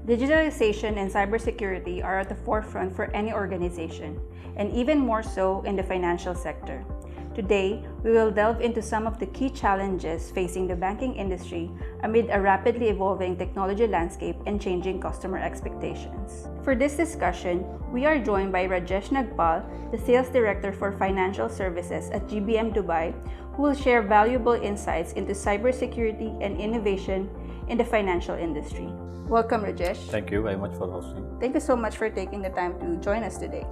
Digitalization and cybersecurity are at the forefront for any organization, and even more so in the financial sector. Today, we will delve into some of the key challenges facing the banking industry amid a rapidly evolving technology landscape and changing customer expectations. For this discussion, we are joined by Rajesh Nagpal, the Sales Director for Financial Services at GBM Dubai, who will share valuable insights into cybersecurity and innovation in the financial industry. Welcome, Rajesh. Thank you very much for hosting. Thank you so much for taking the time to join us today.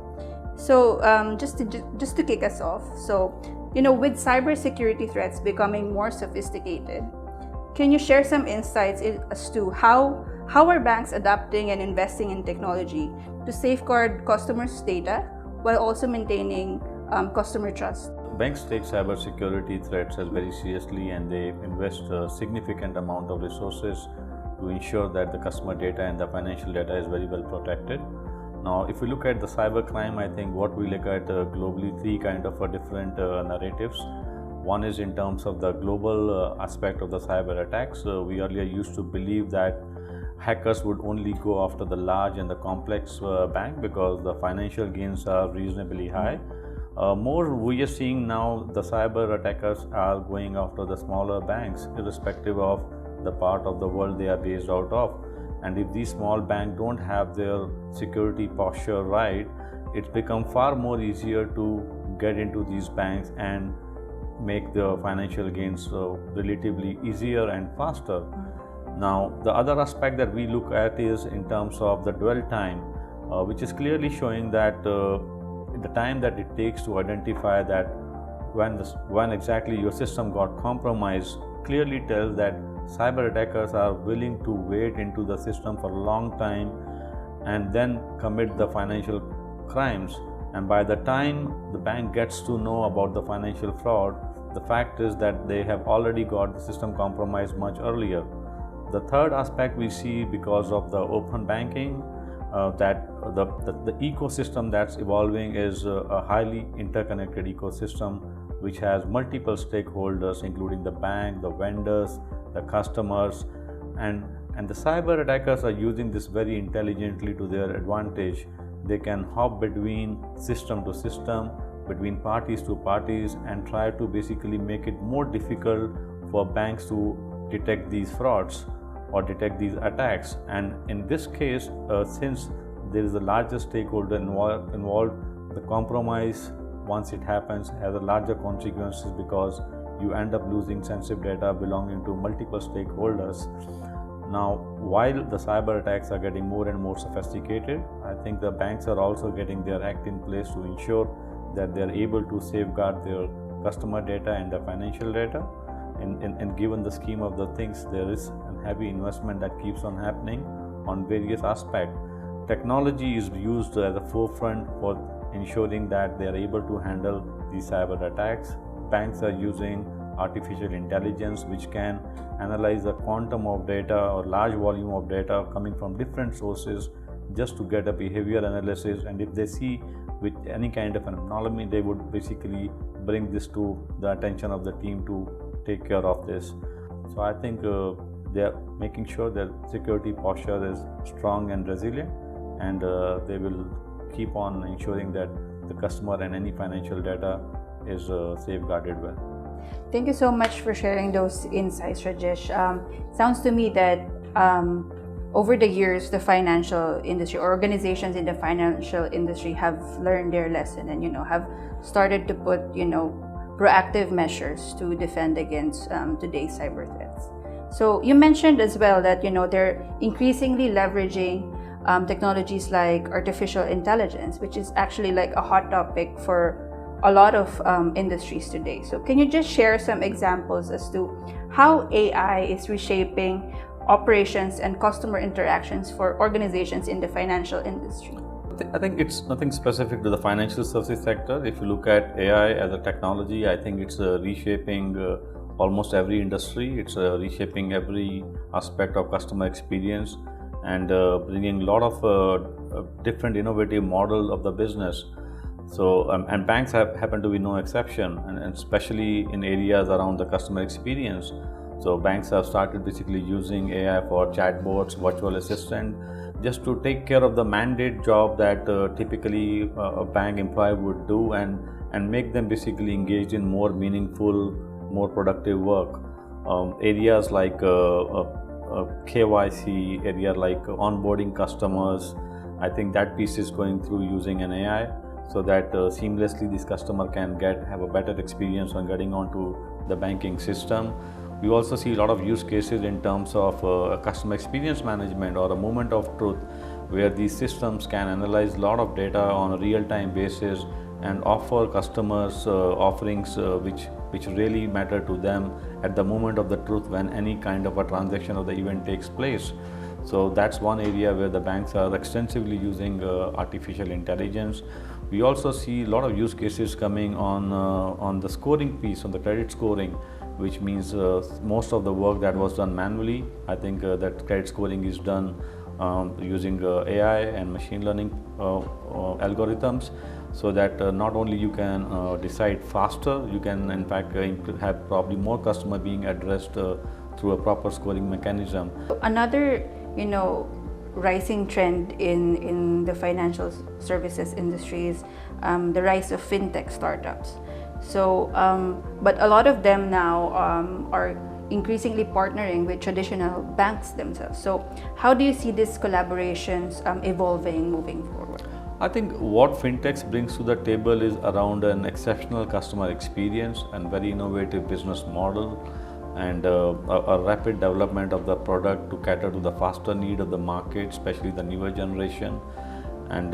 So, just to kick us off, with cybersecurity threats becoming more sophisticated, can you share some insights as to how are banks adapting and investing in technology to safeguard customers' data while also maintaining customer trust? Banks take cybersecurity threats as very seriously, and they invest a significant amount of resources to ensure that the customer data and the financial data is very well protected. Now, if we look at the cybercrime, I think what we look at globally, three kind of different narratives. One is in terms of the global aspect of the cyber attacks. We earlier used to believe that hackers would only go after the large and the complex bank because the financial gains are reasonably high. More we are seeing now the cyber attackers are going after the smaller banks, irrespective of the part of the world they are based out of. And if these small banks don't have their security posture right, it's become far more easier to get into these banks and make the financial gains relatively easier and faster. Now, the other aspect that we look at is in terms of the dwell time, which is clearly showing that the time that it takes to identify that when exactly your system got compromised clearly tells that cyber attackers are willing to wait into the system for a long time and then commit the financial crimes. And by the time the bank gets to know about the financial fraud, the fact is that they have already got the system compromised much earlier. The third aspect we see because of the open banking, that the ecosystem that's evolving is a highly interconnected ecosystem which has multiple stakeholders, including the bank, the vendors, the customers, and the cyber attackers are using this very intelligently to their advantage. They can hop between system to system, between parties to parties, and try to basically make it more difficult for banks to detect these frauds or detect these attacks. And in this case, since there is a larger stakeholder involved, the compromise, once it happens, has a larger consequences because you end up losing sensitive data belonging to multiple stakeholders. Now, while the cyber attacks are getting more and more sophisticated, I think the banks are also getting their act in place to ensure that they are able to safeguard their customer data and the financial data. And given the scheme of the things, there is a heavy investment that keeps on happening on various aspects. Technology is used as a forefront for ensuring that they are able to handle these cyber attacks. Banks are using artificial intelligence, which can analyze a quantum of data or large volume of data coming from different sources just to get a behavior analysis. And if they see with any kind of an anomaly, they would basically bring this to the attention of the team to take care of this. So I think they are making sure that security posture is strong and resilient, and they will keep on ensuring that the customer and any financial data is safeguarded well. Thank you so much for sharing those insights, Rajesh. Sounds to me that over the years, the financial industry or organizations in the financial industry have learned their lesson and have started to put proactive measures to defend against today's cyber threats. So you mentioned as well that they're increasingly leveraging technologies like artificial intelligence, which is actually like a hot topic for a lot of industries today. So can you just share some examples as to how AI is reshaping operations and customer interactions for organizations in the financial industry? I think it's nothing specific to the financial services sector. If you look at AI as a technology, I think it's reshaping almost every industry. It's reshaping every aspect of customer experience and bringing a lot of different innovative model of the business. So and banks happen to be no exception, and especially in areas around the customer experience. So banks have started basically using AI for chatbots, virtual assistant, just to take care of the mandate job that typically a bank employee would do, and make them basically engaged in more meaningful, more productive work. Areas like KYC, area like onboarding customers, I think that piece is going through using an AI, so that seamlessly this customer can have a better experience on getting onto the banking system. We also see a lot of use cases in terms of customer experience management or a moment of truth, where these systems can analyze a lot of data on a real-time basis and offer customers offerings which really matter to them at the moment of the truth when any kind of a transaction or the event takes place. So that's one area where the banks are extensively using artificial intelligence. We also see a lot of use cases coming on the scoring piece, on the credit scoring, which means most of the work that was done manually, I think that credit scoring is done using AI and machine learning algorithms, so that not only you can decide faster, you can in fact have probably more customer being addressed through a proper scoring mechanism. Another, rising trend in the financial services industry is the rise of fintech startups. So, but a lot of them now are increasingly partnering with traditional banks themselves. So, how do you see these collaborations evolving moving forward? I think what fintechs brings to the table is around an exceptional customer experience and very innovative business model, and a rapid development of the product to cater to the faster need of the market, especially the newer generation. And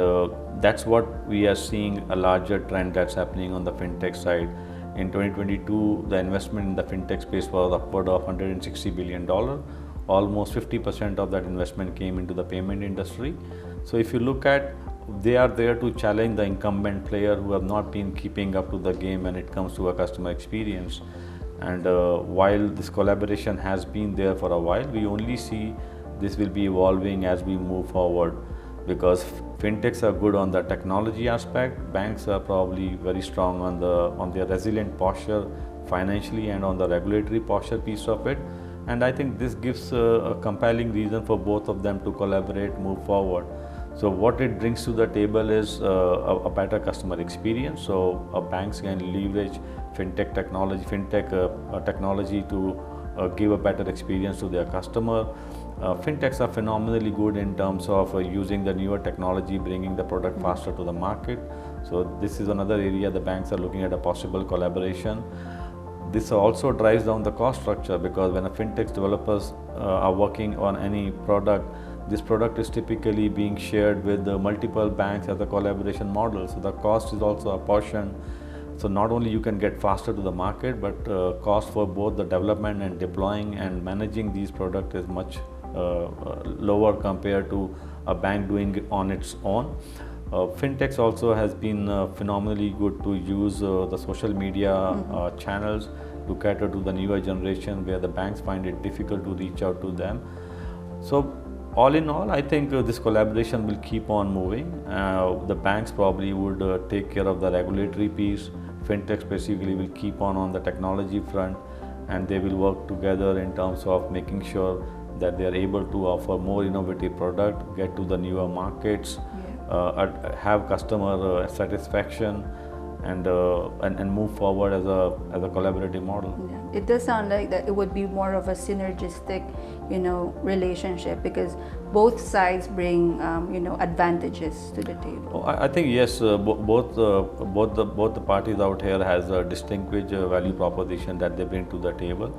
that's what we are seeing, a larger trend that's happening on the fintech side. In 2022, the investment in the fintech space was upward of $160 billion. Almost 50% of that investment came into the payment industry. So if you look at, they are there to challenge the incumbent player who have not been keeping up to the game when it comes to a customer experience. And while this collaboration has been there for a while, we only see this will be evolving as we move forward, because fintechs are good on the technology aspect, banks are probably very strong on their resilient posture financially and on the regulatory posture piece of it. And I think this gives a compelling reason for both of them to collaborate, move forward. So what it brings to the table is a better customer experience. So banks can leverage fintech technology to give a better experience to their customer. Fintechs are phenomenally good in terms of using the newer technology, bringing the product faster to the market. So this is another area the banks are looking at a possible collaboration. This also drives down the cost structure, because when a fintech developers are working on any product, this product is typically being shared with multiple banks as a collaboration model. So the cost is also apportioned. So not only you can get faster to the market, but cost for both the development and deploying and managing these products is much lower compared to a bank doing it on its own. Fintechs also has been phenomenally good to use the social media channels to cater to the newer generation, where the banks find it difficult to reach out to them. So all in all, I think this collaboration will keep on moving. The banks probably would take care of the regulatory piece. Fintechs basically will keep on the technology front, and they will work together in terms of making sure that they are able to offer more innovative product, get to the newer markets, have customer satisfaction, and move forward as a collaborative model. Yeah. It does sound like that it would be more of a synergistic, relationship, because both sides bring, advantages to the table. I think yes, both the parties out here has a distinguished value proposition that they bring to the table.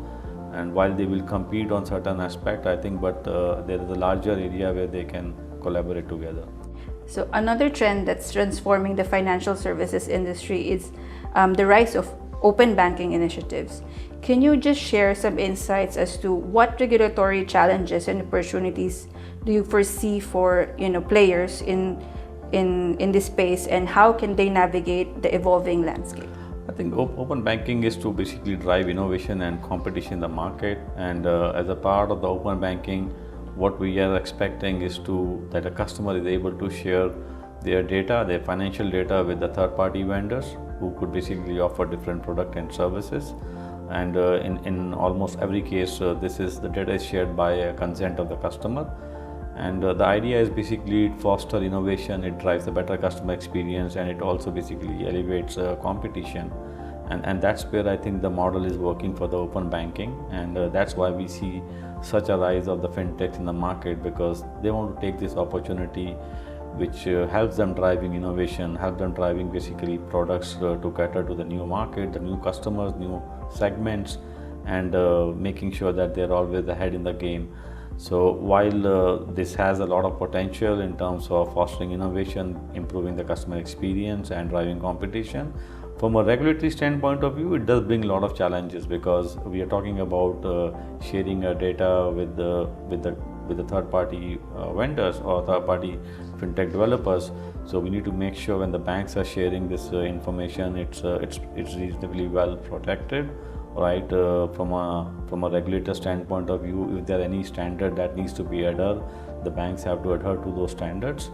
And while they will compete on certain aspect, I think, but there is a larger area where they can collaborate together. So another trend that's transforming the financial services industry is the rise of open banking initiatives. Can you just share some insights as to what regulatory challenges and opportunities do you foresee for players in this space, and how can they navigate the evolving landscape? I think open banking is to basically drive innovation and competition in the market, and as a part of the open banking, what we are expecting is that a customer is able to share their data, their financial data, with the third-party vendors who could basically offer different products and services. and in almost every case the data is shared by consent of the customer. And the idea is basically it foster innovation, it drives a better customer experience, and it also basically elevates competition. And that's where I think the model is working for the open banking, and that's why we see such a rise of the fintechs in the market, because they want to take this opportunity which helps them driving innovation, help them driving basically products to cater to the new market, the new customers, new segments, and making sure that they're always ahead in the game. So while this has a lot of potential in terms of fostering innovation, improving the customer experience, and driving competition, from a regulatory standpoint of view, it does bring a lot of challenges, because we are talking about sharing data with the third-party vendors or third-party fintech developers. So we need to make sure when the banks are sharing this information, it's reasonably well protected, right? From a regulator standpoint of view, if there are any standard that needs to be adhered, the banks have to adhere to those standards.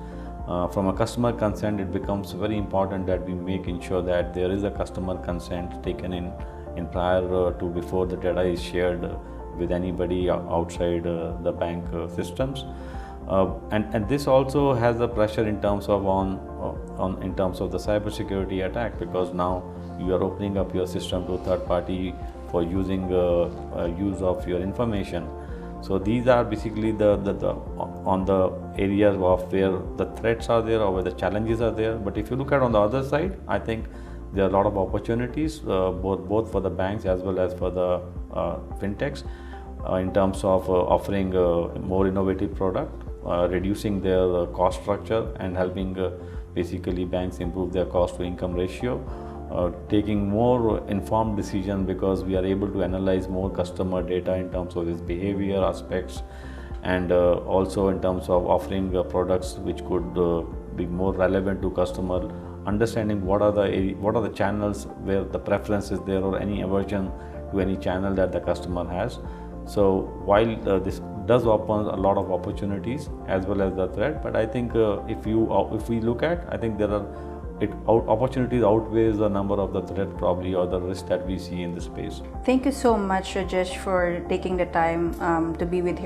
From a customer consent, it becomes very important that we make ensure that there is a customer consent taken in prior to before the data is shared with anybody outside the bank systems. And this also has a pressure in terms of in terms of the cybersecurity attack, because now you are opening up your system to third party for using use of your information. So these are basically on the areas of where the threats are there or where the challenges are there. But if you look at on the other side, I think there are a lot of opportunities both for the banks as well as for the fintechs in terms of offering more innovative product, reducing their cost structure, and helping basically banks improve their cost to income ratio. Taking more informed decision, because we are able to analyze more customer data in terms of its behavior aspects, and also in terms of offering products which could be more relevant to customer, understanding what are the channels where the preference is there, or any aversion to any channel that the customer has. So while this does open a lot of opportunities as well as the threat, but I think if we look at, I think there are opportunities outweighs the number of the threat probably, or the risk that we see in this space. Thank you so much, Rajesh, for taking the time to be with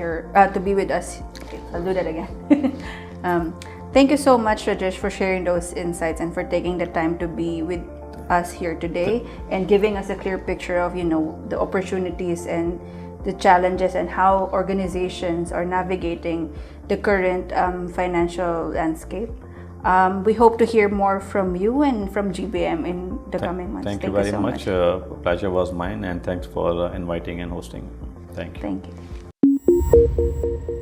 us. Okay, I'll do that again. Thank you so much, Rajesh, for sharing those insights and for taking the time to be with us here today and giving us a clear picture of the opportunities and the challenges and how organizations are navigating the current financial landscape. We hope to hear more from you and from GBM in the coming months. Thank you very much. Pleasure was mine, and thanks for inviting and hosting. Thank you. Thank you.